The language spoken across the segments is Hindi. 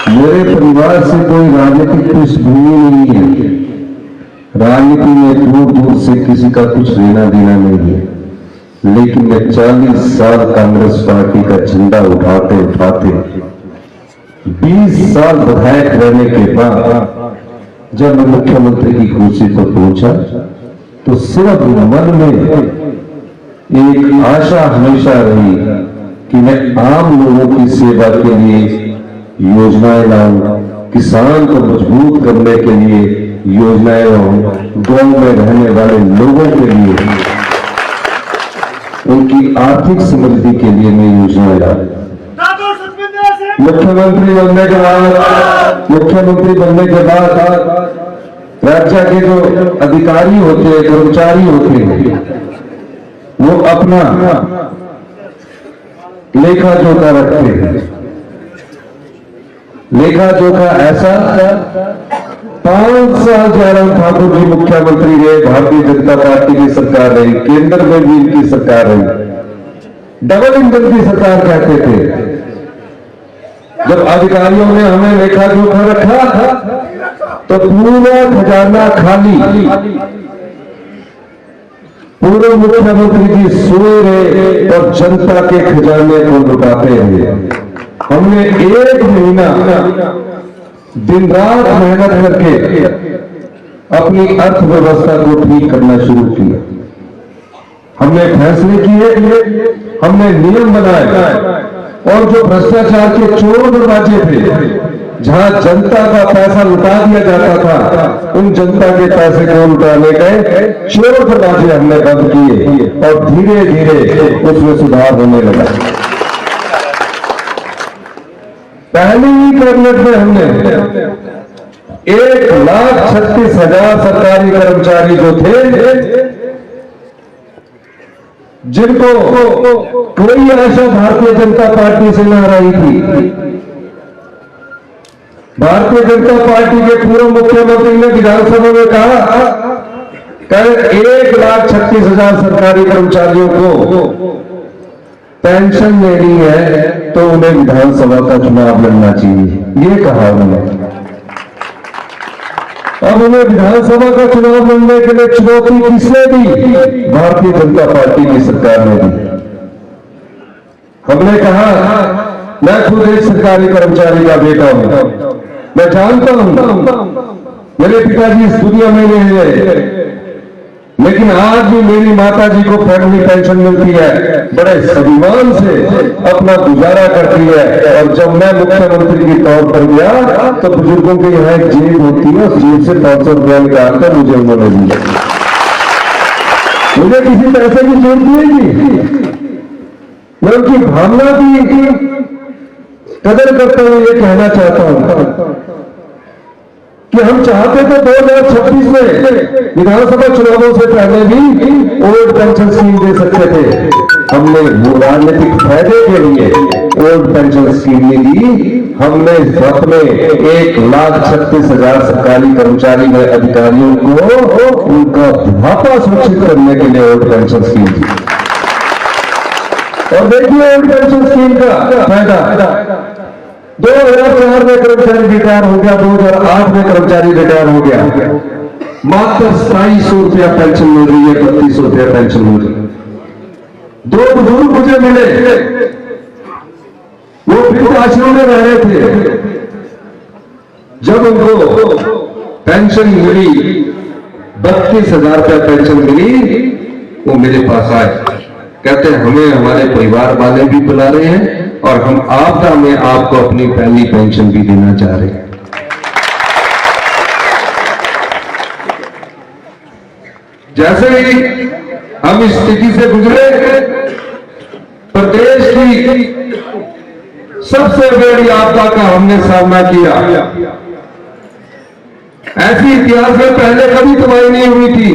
मेरे परिवार से कोई राजनीतिक पृष्ठभूमि नहीं है। राजनीति में दूर दूर से किसी का कुछ लेना देना नहीं है, लेकिन मैं 40 साल कांग्रेस पार्टी का झंडा उठाते उठाते 20 साल विधायक रहने के बाद जब मैं मुख्यमंत्री की कुर्सी पर पहुंचा तो सिर्फ मन में एक आशा हमेशा रही कि मैं आम लोगों की सेवा के लिए योजनाएं लाऊं, किसान को मजबूत करने के लिए योजनाएं लाऊं, गांव में रहने वाले लोगों के लिए उनकी आर्थिक समृद्धि के लिए मैं योजनाएं लाऊं। मुख्यमंत्री बनने के बाद राज्य के जो अधिकारी होते हैं, कर्मचारी होते हैं, वो अपना लेखा जोखा रखते हैं। लेखा जोखा ऐसा 5 साल जयराम ठाकुर जी मुख्यमंत्री रहे, भारतीय जनता पार्टी की सरकार रही, केंद्र में भी इनकी सरकार रही, डबल इंजन की सरकार कहते थे। जब अधिकारियों ने हमें लेखा जोखा रखा तो पूरा खजाना खाली, पूर्व मुख्यमंत्री जी सोए रहे और जनता के खजाने को लुटाते रहे। हमने 1 महीना दिन रात मेहनत करके अपनी अर्थव्यवस्था को ठीक करना शुरू किया। हमने फैसले किए, हमने नियम बनाए और जो भ्रष्टाचार के चोर दरवाजे थे, जहां जनता का पैसा लुटा दिया जाता था, उन जनता के पैसे को लुटाने गए चोर दरवाजे हमने बंद किए और धीरे धीरे उसमें सुधार होने लगा। पहली ही कैबिनेट में हमने 1,36,000 सरकारी कर्मचारी जो थे, जिनको कोई आशा भारतीय जनता पार्टी से न रही थी। भारतीय जनता पार्टी के पूर्व मुख्यमंत्री ने विधानसभा में कहा कल 1,36,000 सरकारी कर्मचारियों को पेंशन लेनी है तो उन्हें विधानसभा का चुनाव लड़ना चाहिए, ये कहा उन्होंने। अब उन्हें विधानसभा का चुनाव लड़ने के लिए चुनौती किसने दी? भारतीय जनता पार्टी की सरकार ने दी। हमने कहा, मैं खुद एक सरकारी कर्मचारी का बेटा हूं, मैं जानता हूं मेरे पिताजी इस दुनिया में नहीं है, लेकिन आज भी मेरी माता जी को फैमिली पेंशन मिलती है, बड़े स्वाभिमान से अपना गुजारा करती है। और जब मैं मुख्यमंत्री के तौर पर गया तो बुजुर्गों के यहाँ एक जेब होती है, उस जेब से 500 रुपया निकालकर मुझे उन्होंने दिया। मुझे किसी पैसे की जरूरत नहीं थी, मैं उनकी भावना की कदर करते हुए ये कहना चाहता हूं कि हम चाहते थे 2026 में विधानसभा चुनावों से पहले भी ओल्ड पेंशन स्कीम दे सकते थे। हमने राजनीतिक फायदे के लिए ओल्ड पेंशन स्कीम नहीं दी, हमने अपने 1,36,000 सरकारी कर्मचारी व अधिकारियों को उनका बुढ़ापा सुरक्षित करने के लिए ओल्ड पेंशन स्कीम दी। और देखिए ओल्ड पेंशन स्कीम का फायदा, 2004 में कर्मचारी रिटायर हो गया, 2008 में कर्मचारी रिटायर हो गया, मात्र 2,200 रुपया पेंशन मिल रही है, 3,200 रुपया पेंशन मिल रही है। 2 बुजुर्ग मुझे मिले, वो वृद्धाश्रम में रह रहे थे। जब उनको पेंशन मिली, 32,000 रुपया पेंशन मिली, वो मेरे पास आए, कहते हैं हमें हमारे परिवार वाले भी बुला रहे हैं और हम आपदा में आपको अपनी पहली पेंशन भी देना चाह रहे हैं। जैसे ही हम इस स्थिति से गुजरे, प्रदेश की सबसे बड़ी आपदा का हमने सामना किया। ऐसी इतिहास में पहले कभी तबाही नहीं हुई थी,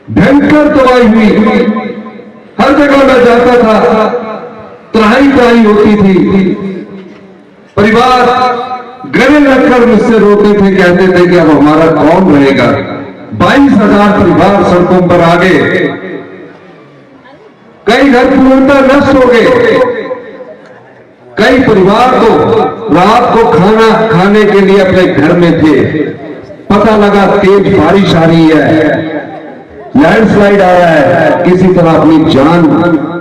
भयंकर तबाही हुई। हर जगह मैं जाता था, त्राही होती थी, परिवार गले रखकर मुझसे रोते थे, कहते थे कि अब हमारा कौन रहेगा। 22,000 परिवार सड़कों पर आ गए, कई घर पूर्णतः नष्ट हो गए, कई परिवार तो रात को खाना खाने के लिए अपने घर में थे, पता लगा तेज बारिश आ रही है, लैंडस्लाइड आ रहा है, किसी तरह अपनी जान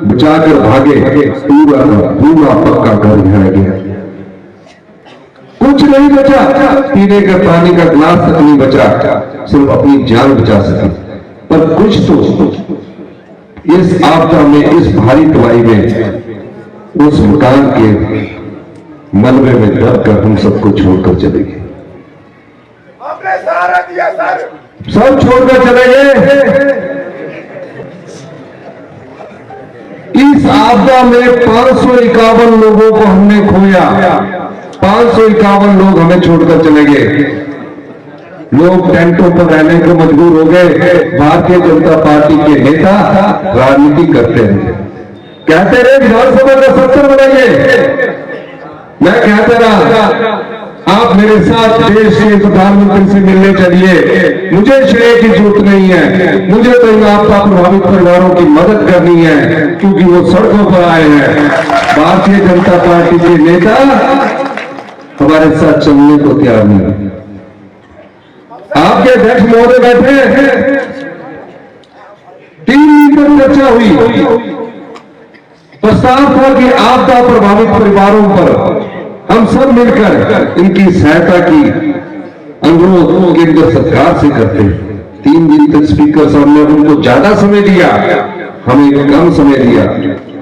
बचाकर भागे, पूरा पूरा पक्का घर ढह गया, कुछ नहीं बचा, पीने का पानी का गिलास तक नहीं बचा, सिर्फ अपनी जान बचा सके। पर कुछ तो इस आपदा में, इस भारी तबाही में, उस मकान के मलबे में दब कर हम सबको छोड़कर चले गए, आपने सहारा दिया सर, सब छोड़कर चले गए। इस आपदा में 551 लोगों को हमने खोया, 551 लोग हमें छोड़कर चले गए। लोग टेंटों पर रहने को मजबूर हो गए। भारतीय जनता पार्टी के नेता राजनीति करते रहे, कहते रहे विधानसभा का सत्र बनाइए, मैं कहता रहा आप मेरे साथ देश के प्रधानमंत्री से मिलने चलिए, मुझे श्रेय की जरूरत नहीं है, मुझे तो इन आपदा प्रभावित परिवारों की मदद करनी है, क्योंकि वो सड़कों पर आए हैं। भारतीय जनता पार्टी के नेता हमारे साथ चलने को तैयार नहीं। आपके अध्यक्ष महोदय बैठे हैं, 3 दिन तक चर्चा हुई, प्रस्ताव था कि आपदा प्रभावित परिवारों पर हम सब मिलकर इनकी सहायता की अनुरोध केंद्र सरकार से करते हैं। 3 दिन तक स्पीकर साहब ने उनको ज्यादा समय दिया, हमें कम समय दिया।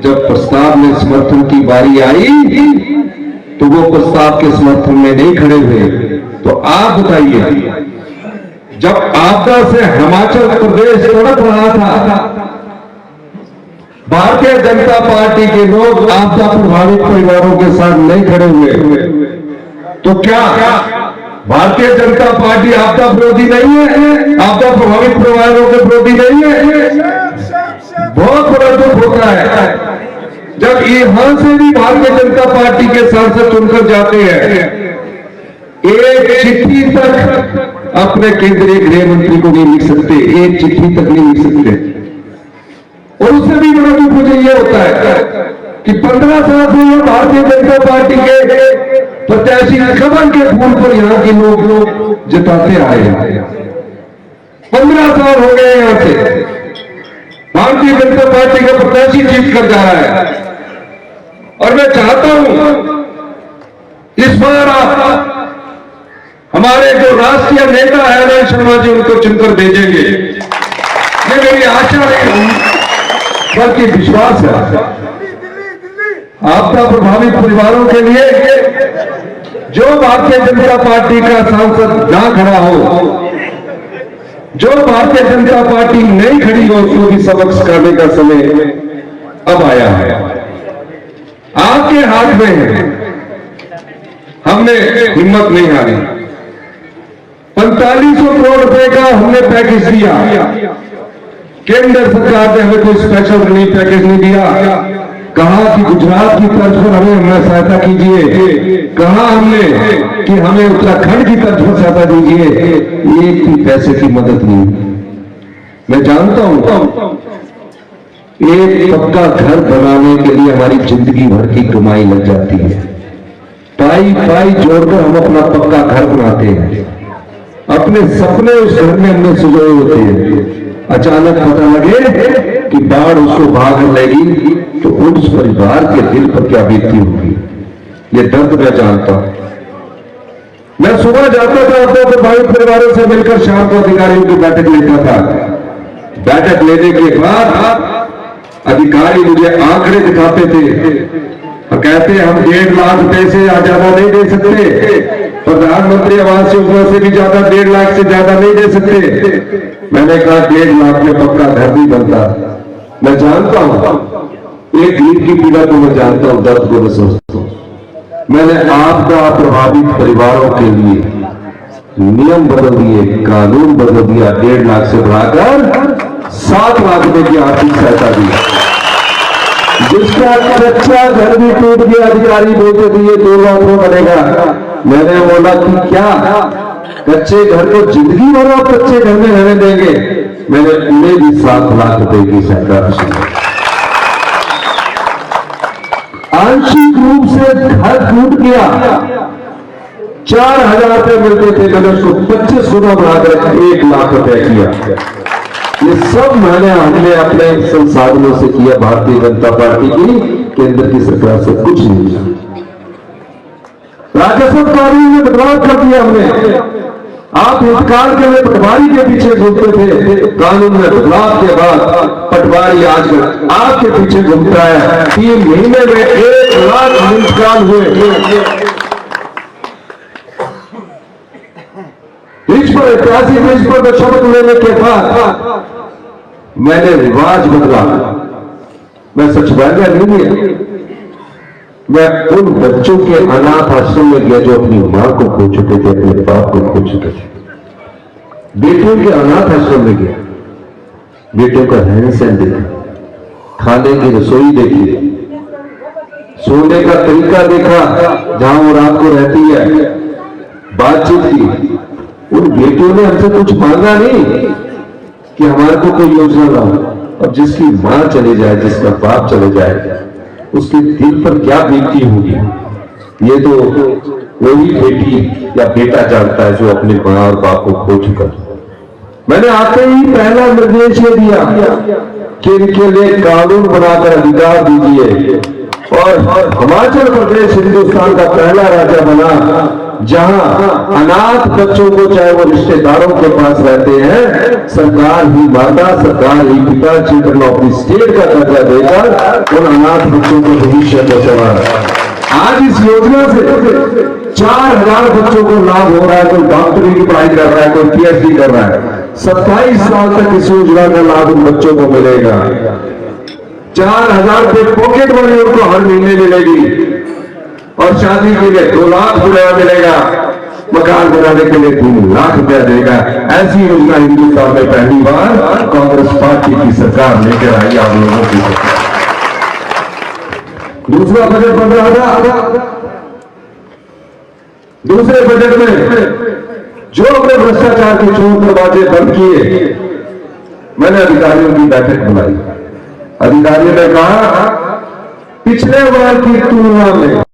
जब प्रस्ताव में समर्थन की बारी आई तो वो प्रस्ताव के समर्थन में नहीं खड़े हुए। तो आप बताइए, जब आपदा से हिमाचल प्रदेश तड़प रहा था, भारतीय जनता पार्टी के लोग आपदा प्रभावित परिवारों के साथ नहीं खड़े हुए, तो क्या भारतीय जनता पार्टी आपदा विरोधी नहीं है? आपदा प्रभावित परिवारों के विरोधी नहीं है? बहुत बड़ा दुख होता है जब यहां से भी भारतीय जनता पार्टी के सांसद चुनकर जाते हैं, एक चिट्ठी तक अपने केंद्रीय गृह मंत्री को नहीं लिख सकते, एक चिट्ठी तक नहीं लिख सकते। और उससे भी बड़ा दुख मुझे यह होता है कि 15 साल से भारतीय जनता पार्टी के प्रत्याशी कमल के फूल पर यहां के लोग जताते आए हैं। 15 साल हो गए यहां से भारतीय जनता पार्टी का प्रत्याशी जीत कर जा रहा है, और मैं चाहता हूं इस बार आप हमारे जो राष्ट्रीय नेता है अनिल शर्मा जी, उनको चुनकर भेजेंगे। ये मेरी आशा नहीं बल्कि विश्वास है। आपदा प्रभावित परिवारों के लिए जो भारतीय जनता पार्टी का सांसद ना खड़ा हो, जो भारतीय जनता पार्टी नहीं खड़ी हो, उसको भी सबक सिखाने का समय अब आया है। आपके हाथ में है, हमने हिम्मत नहीं हारी। 4500 करोड़ रुपए का हमने पैकेज दिया, केंद्र सरकार ने हमें कोई स्पेशल रिलीफ पैकेज नहीं दिया। कहा कि गुजरात की तर्ज पर हमें सहायता कीजिए, कहा हमने कि हमें उत्तराखंड की तर्ज पर सहायता दीजिए, एक भी पैसे की मदद नहीं। मैं जानता हूं एक पक्का घर बनाने के लिए हमारी जिंदगी भर की कमाई लग जाती है, पाई पाई जोड़कर हम अपना पक्का घर बनाते हैं, अपने सपने उस घर में हमने सुजोए होते हैं। अचानक पता लगे कि बाढ़ उसको भाग लेगी तो उस परिवार के दिल पर क्या बीतती होगी, ये दर्द मैं जानता हूं। मैं सुबह जाता था अपने प्रभावित परिवारों से मिलकर, शाम को अधिकारियों की बैठक लेता था। बैठक लेने के बाद अधिकारी मुझे आंकड़े दिखाते थे, कहते हम 1.5 लाख रुपए से ज्यादा नहीं दे सकते, प्रधानमंत्री आवास योजना से भी ज्यादा 1.5 लाख से ज्यादा नहीं दे सकते। मैंने कहा 1.5 लाख में पक्का घर भी बनता। मैं जानता हूं एक गरीब की पीड़ा को, मैं जानता हूं दर्द को, मैं सोचता हूं। मैंने आपदा प्रभावित परिवारों के लिए नियम बदल दिए, कानून बदल दिया, 1.5 लाख से बढ़ाकर 7 लाख रुपए की आर्थिक सहायता दी। जिसका कच्चा घर भी टूट गया, अधिकारी बोलते थे ये 2 लाख में बनेगा। मैंने बोला कि क्या कच्चे घर को जिंदगी भर आप कच्चे घर में रहने देंगे? मैंने उन्हें भी 7 लाख रुपए की सहायता। आंशिक रूप से से घर टूट गया, 4,000 रुपए मिलते थे, मैंने उसको 25 गुना बढ़ाकर 1 लाख रुपए किया। ये सब हमने अपने संसाधनों से किया, भारतीय जनता पार्टी की केंद्र की सरकार से कुछ नहीं। राजस्व कानून में बदलाव कर दिया हमने। आप हितकाल के लिए पटवारी के पीछे घूमते थे, कानून में बदलाव के बाद पटवारी आज आपके पीछे घूमता है। 3 महीने में 1 लाख इंतकाल हुए। ऐतिहासिक ब्रिज पर शपथ लेने के बाद मैंने रिवाज बदला। मैं सचिवालय नहीं गया, मैं उन बच्चों के अनाथ आश्रम में गया जो अपनी मां को खो चुके थे, अपने बाप को खो चुके थे। बेटियों के अनाथ आश्रम में गया, बेटियों का रहन सहन देखा, खाने की रसोई देखी, सोने का तरीका देखा, जहां वो रात को रहती है, बातचीत की। उन बेटियों ने हमसे कुछ मांगा नहीं कि हमारे को कोई योजना लाओ। अब जिसकी मां चले जाए, जिसका बाप चले जाए, उसके दिल पर क्या बीतती होगी, ये तो वही बेटी या बेटा जानता है जो अपने मां और बाप को खो चुका। मैंने आते ही पहला निर्देश ये दिया कि इनके लिए कानून बनाकर अधिकार दीजिए। और हिमाचल प्रदेश हिंदुस्तान का पहला राज्य बना जहां अनाथ बच्चों को, चाहे वो रिश्तेदारों के पास रहते हैं, सरकार ही माता, सरकार ही पिता, चिल्ड्रन ऑफ द स्टेट का दर्जा देकर उन अनाथ बच्चों को भविष्य को संवारा। आज इस योजना से 4,000 बच्चों को लाभ हो रहा है। कोई डॉक्टरी की पढ़ाई कर रहा है, कोई पीएचडी कर रहा है। 27 साल तक इस योजना का लाभ उन बच्चों को मिलेगा। 4,000 रुपए पॉकेट मनी उनको हर महीने मिलेगी। और शादी के लिए 2 लाख रुपया मिलेगा, मकान बनाने के लिए 3 लाख रुपया देगा। ऐसी योजना हिंदुस्तान में पहली बार कांग्रेस पार्टी की सरकार लेकर आई, आप लोगों की सरकार। दूसरा बजट बन रहा था, दूसरे बजट में जो अपने भ्रष्टाचार के चोर दरवाजे बंद किए, मैंने अधिकारियों की बैठक बुलाई। अधिकारियों ने कहा पिछले बार की तुलना में